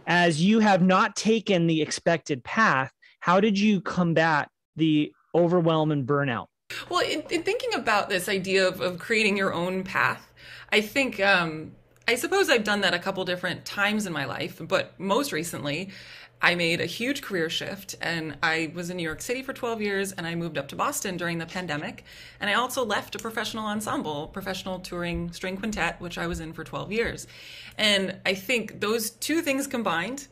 as you have not taken the expected path, how did you combat the overwhelm and burnout? Well, in thinking about this idea of creating your own path, I think, I suppose I've done that a couple different times in my life, but most recently, I made a huge career shift and I was in New York City for 12 years and I moved up to Boston during the pandemic. And I also left a professional ensemble, professional touring string quintet, which I was in for 12 years. And I think those two things combined,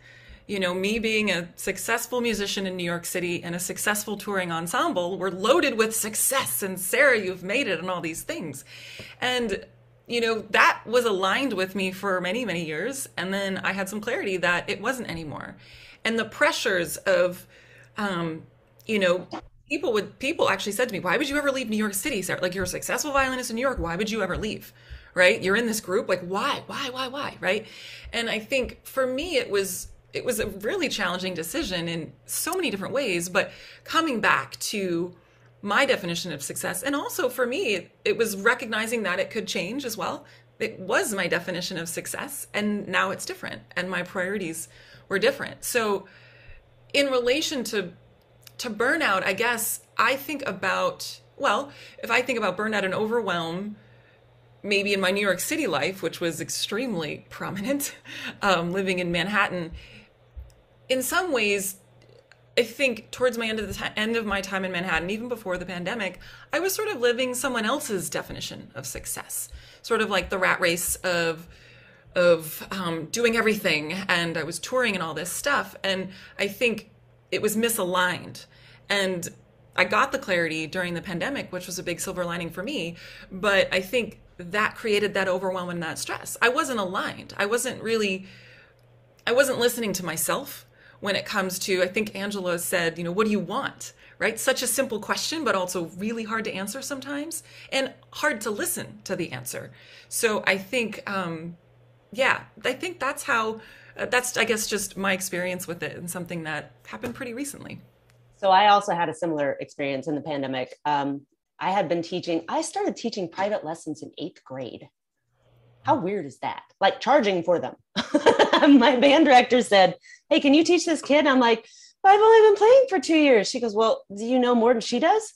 you know, me being a successful musician in New York City and a successful touring ensemble, were loaded with success. And Sarah, you've made it and all these things. And you know, that was aligned with me for many, many years. And then I had some clarity that it wasn't anymore. And the pressures of, you know, people actually said to me, why would you ever leave New York City, Sarah? Like, you're a successful violinist in New York. Why would you ever leave? Right? You're in this group. Like, why? Right? And I think for me, it was a really challenging decision in so many different ways, but coming back to my definition of success. And also for me, it was recognizing that it could change as well. It was my definition of success, and now it's different, and my priorities were different. So in relation to burnout, I guess I think about, well, if I think about burnout and overwhelm, maybe in my New York City life, which was extremely prominent, living in Manhattan, in some ways, I think towards my end of my time in Manhattan, even before the pandemic, I was sort of living someone else's definition of success, sort of like the rat race of doing everything, and I was touring and all this stuff, and I think it was misaligned. And I got the clarity during the pandemic, which was a big silver lining for me, but I think that created that overwhelm and that stress. I wasn't aligned. I wasn't listening to myself. When it comes to, I think Angela said, you know, what do you want, right? Such a simple question, but also really hard to answer sometimes, and hard to listen to the answer. So I think, I think that's how, that's, I guess, just my experience with it, and something that happened pretty recently. So I also had a similar experience in the pandemic. I started teaching private lessons in 8th grade. How weird is that? Like, charging for them. My band director said, hey, can you teach this kid? I'm like, I've only been playing for 2 years. She goes, well, do you know more than she does?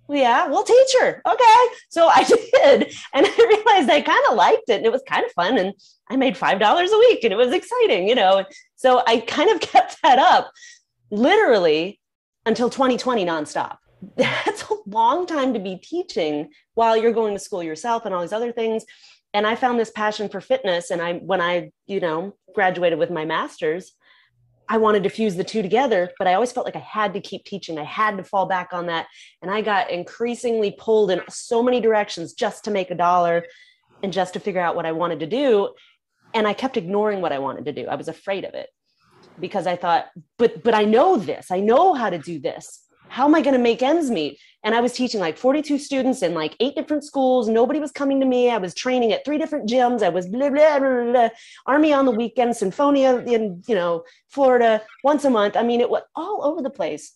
Well, yeah, we'll teach her. Okay. So I did. And I realized I kind of liked it, and it was kind of fun. And I made $5 a week, and it was exciting, you know? So I kind of kept that up literally until 2020 nonstop. That's a long time to be teaching while you're going to school yourself and all these other things. And I found this passion for fitness. And when I, you know, graduated with my master's, I wanted to fuse the two together, but I always felt like I had to keep teaching. I had to fall back on that. And I got increasingly pulled in so many directions just to make a dollar and just to figure out what I wanted to do. And I kept ignoring what I wanted to do. I was afraid of it because I thought, but I know this. I know how to do this. How am I going to make ends meet? And I was teaching like 42 students in like 8 different schools. Nobody was coming to me. I was training at 3 different gyms. I was blah, blah, blah, blah. Army on the weekend, Sinfonia in, you know, Florida once a month. I mean, it was all over the place.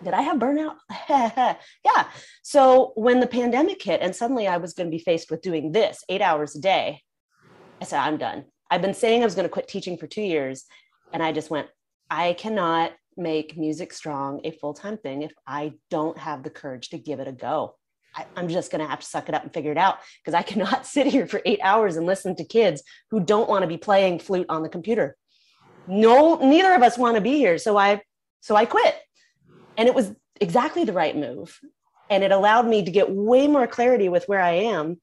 Did I have burnout? Yeah. So when the pandemic hit and suddenly I was going to be faced with doing this 8 hours a day, I said, I'm done. I've been saying I was going to quit teaching for 2 years. And I just went, I cannot make music strong a full-time thing if I don't have the courage to give it a go. I'm just going to have to suck it up and figure it out, because I cannot sit here for 8 hours and listen to kids who don't want to be playing flute on the computer. No, neither of us want to be here. So I quit, and it was exactly the right move. And it allowed me to get way more clarity with where I am.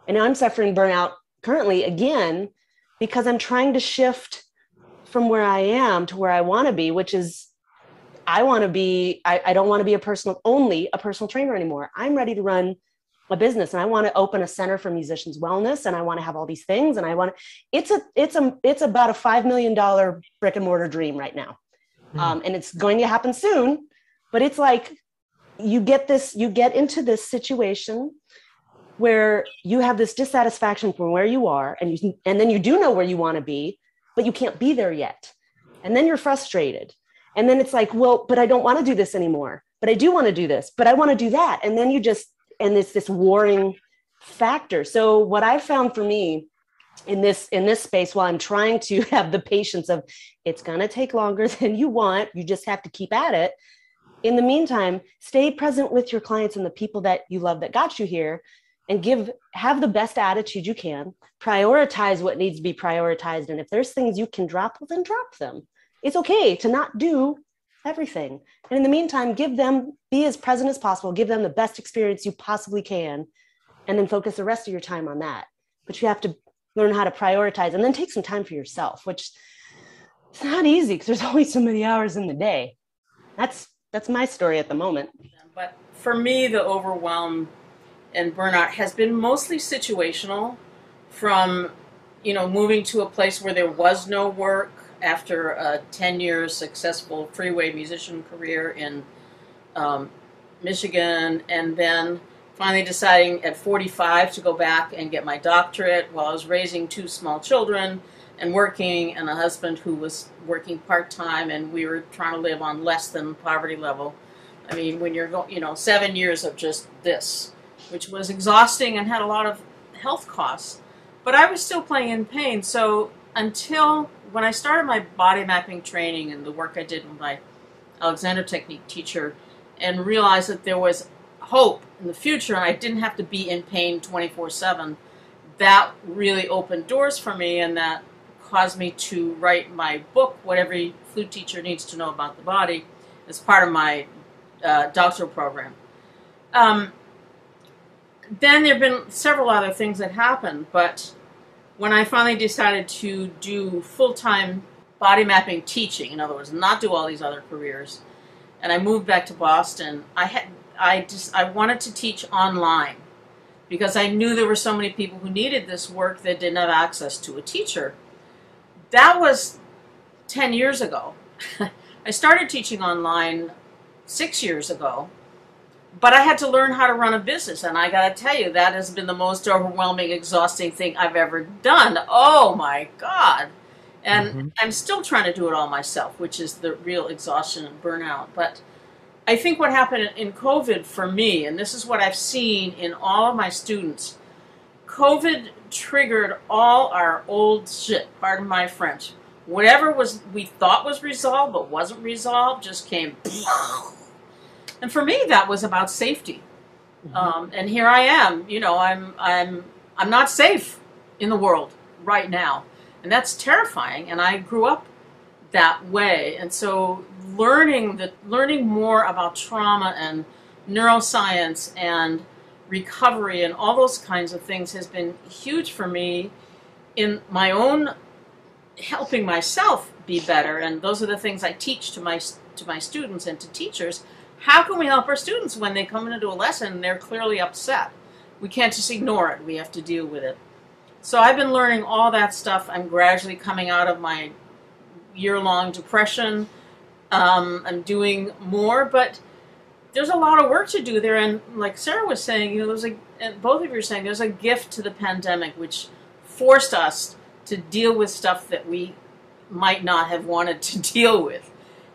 And now I'm suffering burnout currently again, because I'm trying to shift from where I am to where I want to be, which is I don't want to be a personal trainer anymore. I'm ready to run a business, and I want to open a center for musicians' wellness, and I want to have all these things. And it's about a $5 million brick and mortar dream right now. And it's going to happen soon, but it's like, you get into this situation where you have this dissatisfaction from where you are, and then you do know where you want to be, but you can't be there yet. And then you're frustrated. And then it's like, well, but I don't want to do this anymore, but I do want to do this, but I want to do that. And then and it's this warring factor. So what I found for me in this space, while I'm trying to have the patience of, it's going to take longer than you want, you just have to keep at it. In the meantime, stay present with your clients and the people that you love that got you here, and have the best attitude you can, prioritize what needs to be prioritized. And if there's things you can drop, well, then drop them. It's okay to not do everything. And in the meantime, be as present as possible, give them the best experience you possibly can, and then focus the rest of your time on that. But you have to learn how to prioritize, and then take some time for yourself, which is not easy because there's only so many hours in the day. That's my story at the moment. But for me, the overwhelm and burnout has been mostly situational, from, moving to a place where there was no work after a 10-year successful freeway musician career in Michigan, and then finally deciding at 45 to go back and get my doctorate while I was raising 2 small children and working, and a husband who was working part-time, and we were trying to live on less than poverty level. I mean, when you're going, 7 years of just this, which was exhausting and had a lot of health costs, but I was still playing in pain. So until when I started my body mapping training and the work I did with my Alexander Technique teacher, and realized that there was hope in the future and I didn't have to be in pain 24/7, that really opened doors for me, and that caused me to write my book, What Every Flute Teacher Needs to Know About the Body, as part of my doctoral program. Then there have been several other things that happened, but when I finally decided to do full-time body mapping teaching, in other words, not do all these other careers, and I moved back to Boston, I wanted to teach online, because I knew there were so many people who needed this work that didn't have access to a teacher. That was 10 years ago. I started teaching online 6 years ago, but I had to learn how to run a business, and I got to tell you, that has been the most overwhelming, exhausting thing I've ever done. Oh my God. And I'm still trying to do it all myself, which is the real exhaustion and burnout. But I think what happened in COVID for me, and this is what I've seen in all of my students, COVID triggered all our old shit, pardon my French. Whatever we thought was resolved but wasn't resolved just came. And for me, that was about safety. And here I am, I'm not safe in the world right now. And that's terrifying. And I grew up that way. And so learning more about trauma and neuroscience and recovery and all those kinds of things has been huge for me in my own helping myself be better. And those are the things I teach to my students and to teachers. How can we help our students when they come into a lesson and they're clearly upset? We can't just ignore it. We have to deal with it. So I've been learning all that stuff. I'm gradually coming out of my year-long depression. I'm doing more, but there's a lot of work to do there. And like Sarah was saying, and both of you are saying, there's a gift to the pandemic which forced us to deal with stuff that we might not have wanted to deal with.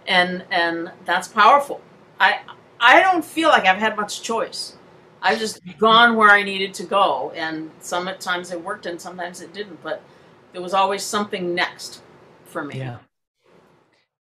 And that's powerful. I don't feel like I've had much choice. I've just gone where I needed to go, and sometimes it worked and sometimes it didn't, but there was always something next for me. Yeah.